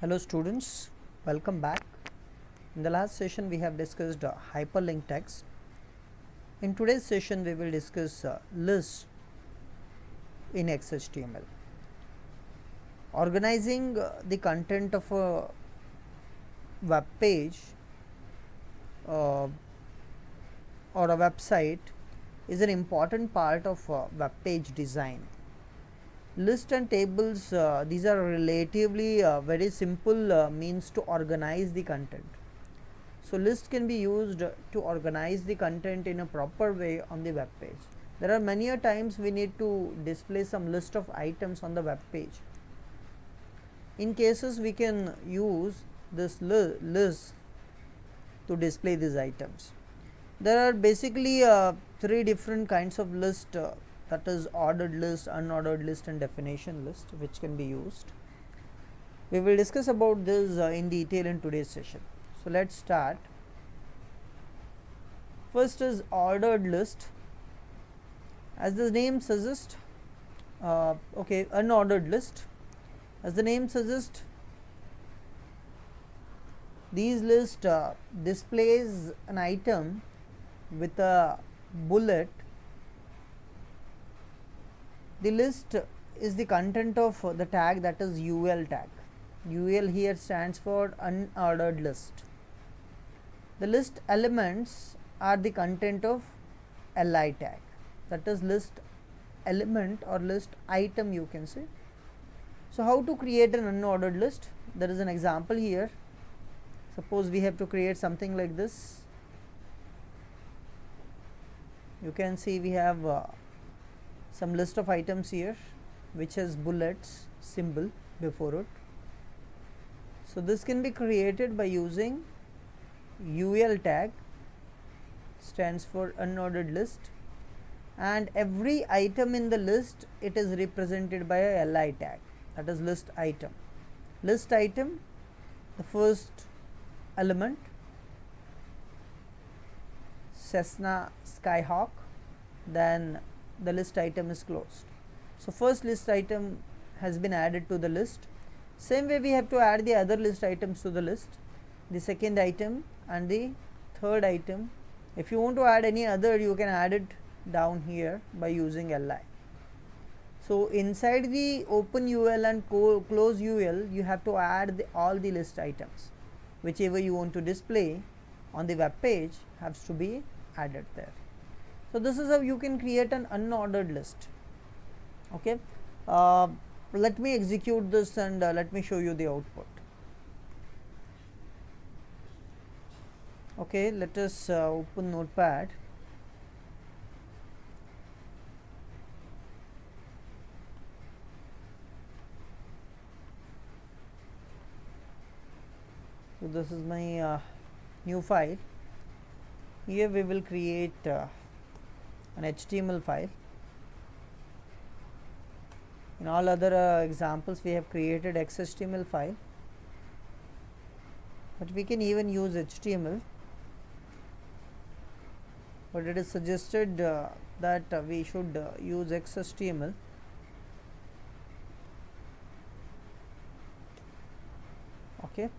Hello students, welcome back. In the last session we have discussed hyperlink text. In today's session we will discuss lists in XHTML. Organizing the content of a web page uh, or a website is an important part of web page design. List and tables, these are relatively very simple means to organize the content. So list can be used to organize the content in a proper way on the web page. There are many a times we need to display some list of items on the web page. In cases we can use this list to display these items. There are basically three different kinds of list, that is ordered list, unordered list and definition list, which can be used. We will discuss about this in detail in today's session. So let's start. First is ordered list. As the name suggests, unordered list. As the name suggests, these list displays an item with a bullet. The list is the content of the tag, that is UL tag. UL here stands for unordered list. The list elements are the content of LI tag, that is list element or list item, you can say. So how to create an unordered list? There is an example here. Suppose we have to create something like this. You can see we have some list of items here which has bullets symbol before it. So this can be created by using UL tag, stands for unordered list, and every item in the list, it is represented by a LI tag, that is list item. List item, the first element Cessna Skyhawk, then the list item is closed. So first list item has been added to the list. Same way we have to add the other list items to the list, the second item and the third item. If you want to add any other, you can add it down here by using LI. So inside the open UL and close UL, you have to add all the list items. Whichever you want to display on the web page has to be added there. So this is how you can create an unordered list. Okay, let me execute this and let me show you the output. Okay, let us open Notepad. So this is my new file. Here we will create an HTML file. In all other examples we have created XHTML file, but we can even use HTML, but it is suggested that we should use XHTML. Okay,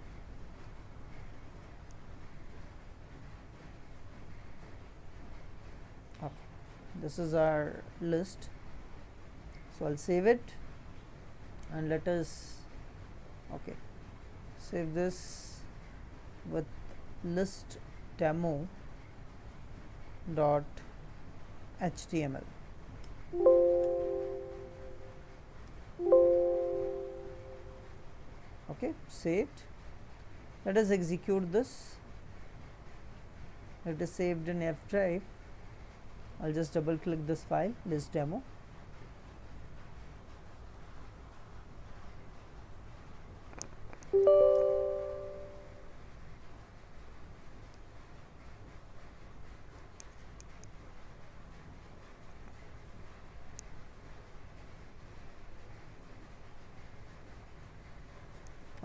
this is our list. So I'll save it and let us save this with list demo dot HTML. Okay, saved. Let us execute this. It is saved in F drive. I'll just double click this file, list demo.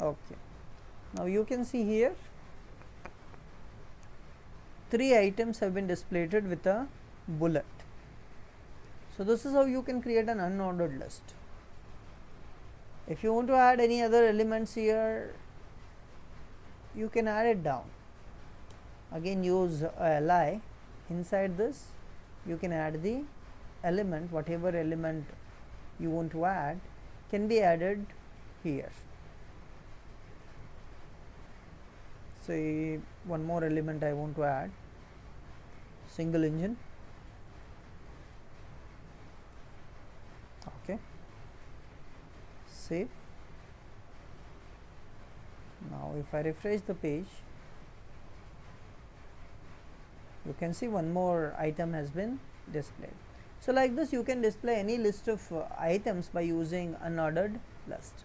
Okay, now you can see here three items have been displayed with a bullet. So this is how you can create an unordered list. If you want to add any other elements here, you can add it down. Again use li. Inside this you can add the element, whatever element you want to add can be added here. Say one more element I want to add, single engine. Okay, save. Now if I refresh the page, you can see one more item has been displayed. So like this you can display any list of items by using unordered list.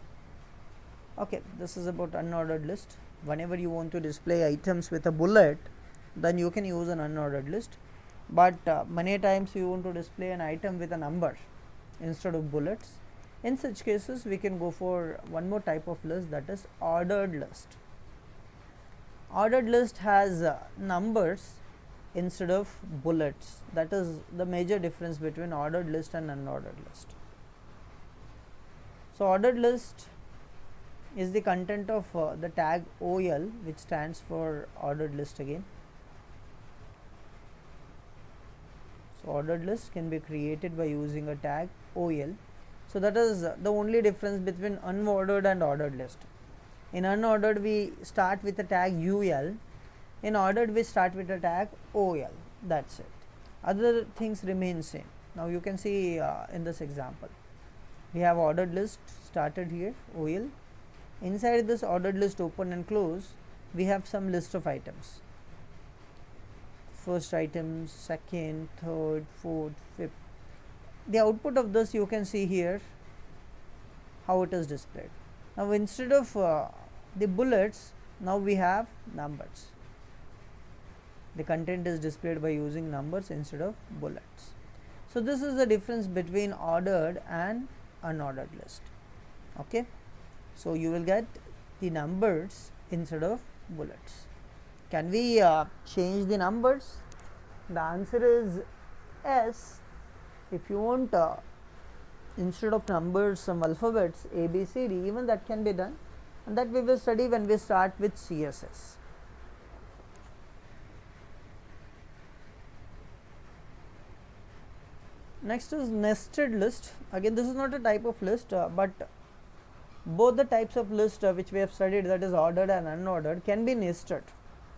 Okay, this is about unordered list. Whenever you want to display items with a bullet, then you can use an unordered list, but many times you want to display an item with a number instead of bullets. In such cases we can go for one more type of list, that is ordered list. Ordered list has numbers instead of bullets. That is the major difference between ordered list and unordered list. So ordered list is the content of the tag OL, which stands for ordered list again. So ordered list can be created by using a tag OL. So that is the only difference between unordered and ordered list. In unordered we start with a tag UL, in ordered we start with a tag OL. That's it. Other things remain same. Now you can see in this example we have ordered list started here OL. Inside this ordered list open and close, we have some list of items. First item, second, third, fourth, fifth. The output of this you can see here how it is displayed. Now instead of the bullets, now we have numbers. The content is displayed by using numbers instead of bullets. So this is the difference between ordered and unordered list. Okay. So you will get the numbers instead of bullets. Can we change the numbers? The answer is yes. If you want instead of numbers some alphabets A, B, C, D, even that can be done, and that we will study when we start with CSS. Next is nested list. Again this is not a type of list, but both the types of list which we have studied, that is ordered and unordered, can be nested.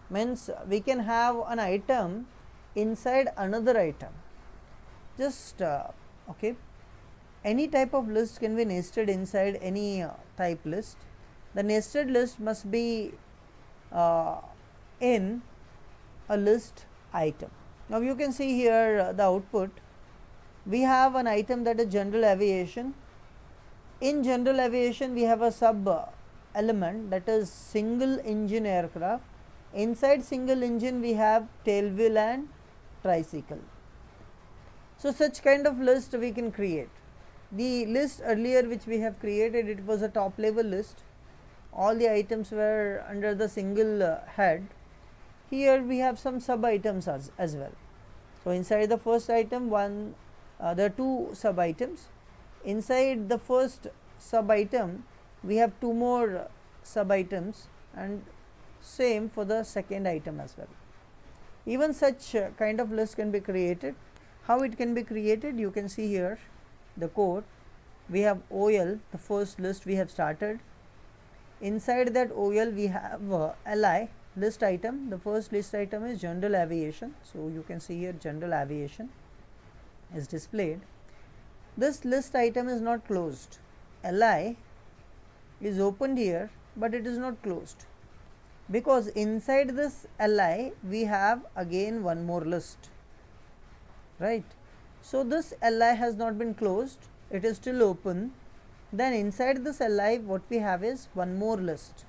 Means we can have an item inside another item. Just okay, any type of list can be nested inside any type list. The nested list must be in a list item. Now you can see here the output. We have an item that is general aviation. In general aviation we have a sub element, that is single engine aircraft. Inside single engine we have tailwheel and tricycle. So such kind of list we can create. The list earlier which we have created, it was a top level list. All the items were under the single head. Here we have some sub items as well. So inside the first item there are two sub items. Inside the first sub item we have two more sub items, and same for the second item as well. Even such kind of list can be created. How it can be created? You can see here the code. We have OL, the first list we have started. Inside that OL we have LI, list item. The first list item is general aviation. So you can see here general aviation is displayed. This list item is not closed. LI is opened here, but it is not closed, because inside this LI we have again one more list, right? So this LI has not been closed, it is still open. Then inside this LI what we have is one more list,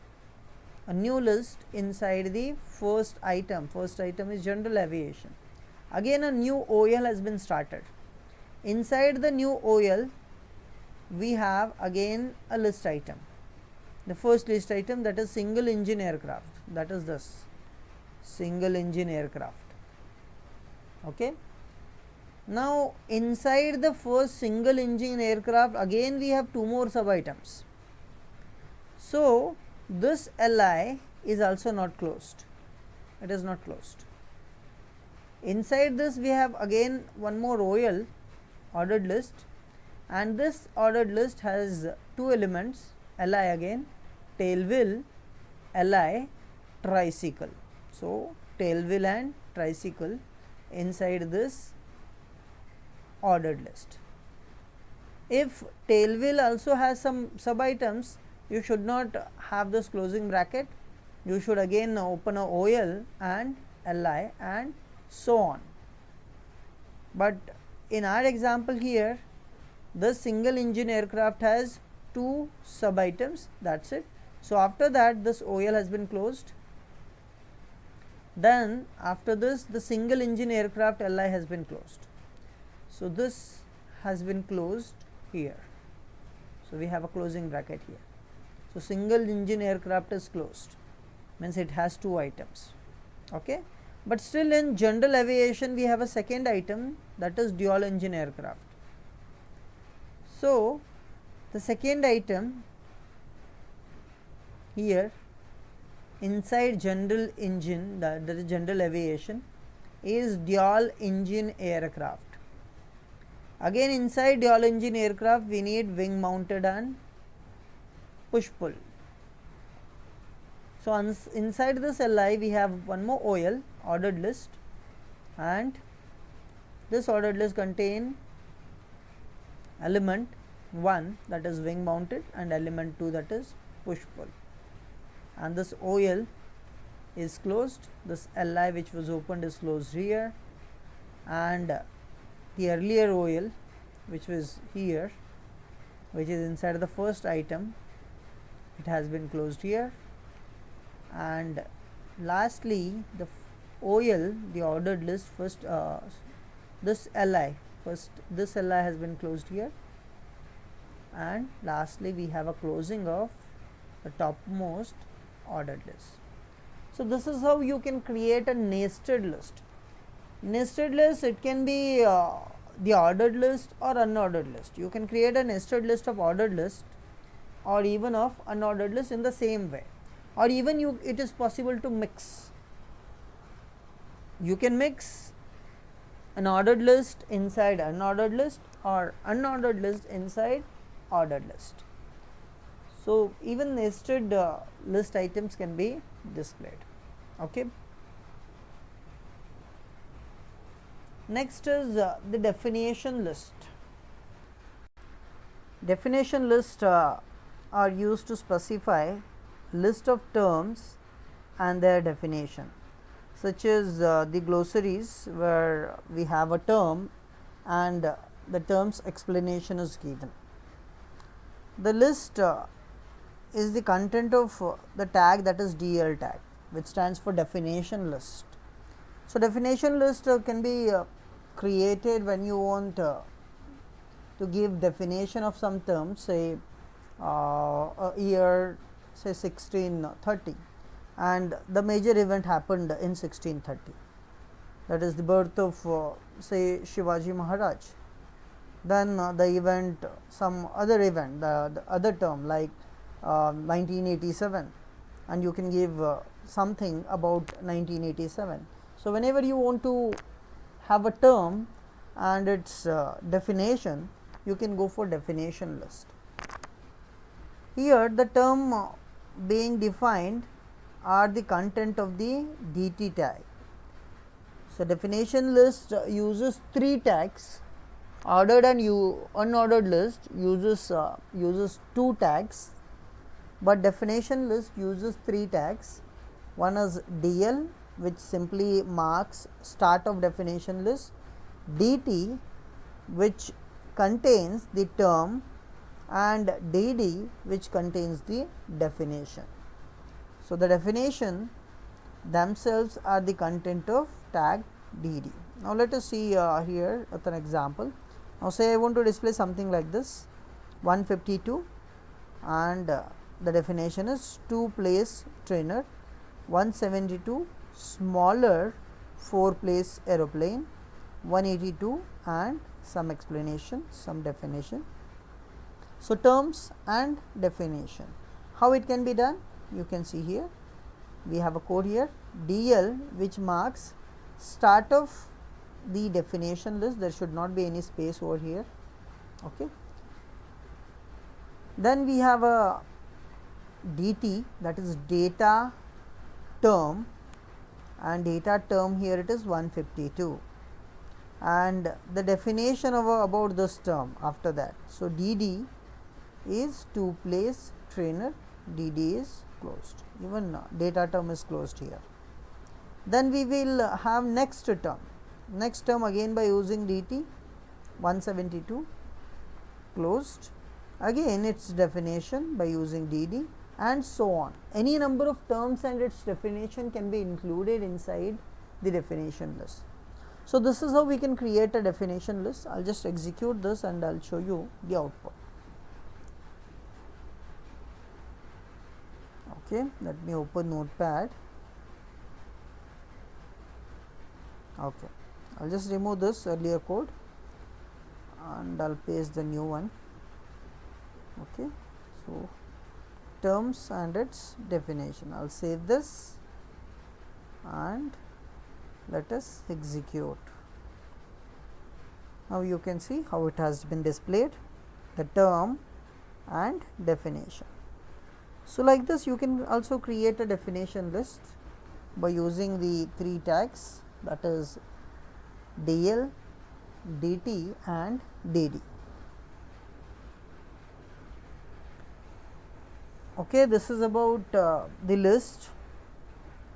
a new list inside the first item. First item is general aviation. Again a new OL has been started. Inside the new OL we have again a list item. The first list item, that is single engine aircraft, that is this single engine aircraft. Okay. Now inside the first single engine aircraft again we have two more sub items. So this li is also not closed, it is not closed. Inside this we have again one more OL, ordered list, and this ordered list has two elements, li again, tailwheel, li, tricycle. So tailwheel and tricycle inside this ordered list. If tailwheel also has some sub items, you should not have this closing bracket, you should again open a OL and li and so on. But in our example here, the single engine aircraft has two sub items, that's it. So after that this OL has been closed. Then after this the single engine aircraft li has been closed. So this has been closed here. So we have a closing bracket here. So single engine aircraft is closed, means it has two items. Okay. But still in general aviation we have a second item, that is dual engine aircraft. So the second item here inside general engine, that is general aviation, is dual engine aircraft. Again inside dual engine aircraft we need wing mounted and push pull. So inside this li we have one more OL, ordered list, and this ordered list contain element 1, that is wing mounted, and element 2, that is push pull, and this OL is closed, this li which was opened is closed here, and the earlier OL which was here, which is inside the first item, it has been closed here, and lastly the OL, the ordered list, first this li, first this li has been closed here, and lastly we have a closing of the topmost ordered list. So this is how you can create a nested list. Nested list, it can be the ordered list or unordered list. You can create a nested list of ordered list or even of unordered list in the same way, or even it is possible to mix. You can mix an ordered list inside unordered list or unordered list inside ordered list. So even nested list items can be displayed. Okay. Next is the definition list. Definition lists are used to specify list of terms and their definition, such as the glossaries, where we have a term and the term's explanation is given. The list is the content of the tag, that is DL tag, which stands for definition list. So definition list can be created when you want to give definition of some term, say a year, say 1630, and the major event happened in 1630, that is the birth of say Shivaji Maharaj. Then the event, some other event, the other term like 1987, and you can give something about 1987. So whenever you want to have a term and its definition, you can go for definition list. Here the term being defined are the content of the DT tag. So definition list uses 3 tags. Ordered and unordered list uses 2 tags, but definition list uses 3 tags. One is DL, which simply marks start of definition list, DT, which contains the term, and DD, which contains the definition. So the definition themselves are the content of tag DD. Now let us see here with an example. Now say I want to display something like this, 152, and the definition is 2 place trainer, 172 smaller 4 place aeroplane, 182, and some explanation, some definition. So terms and definition. How it can be done? You can see here, we have a code here, DL, which marks start of the definition list. There should not be any space over here. Okay. Then we have a DT, that is data term, and data term here it is 152, and the definition of about this term after that. So, DD is to place trainer, DD is closed, even data term is closed here. Then we will have next term again by using DT 172 closed, again its definition by using DD, and so on. Any number of terms and its definition can be included inside the definition list. So, this is how we can create a definition list. I will just execute this and I will show you the output. Okay, let me open Notepad. Okay, I will just remove this earlier code and I will paste the new one. Okay, so terms and its definition. I will save this and let us execute. Now, you can see how it has been displayed, the term and definition. So, like this you can also create a definition list by using the 3 tags, that is DL, DT and DD. Okay, this is about the list.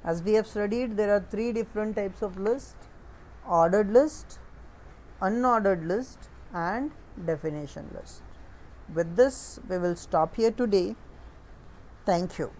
As we have studied, there are 3 different types of list: ordered list, unordered list and definition list. With this, we will stop here today. Thank you.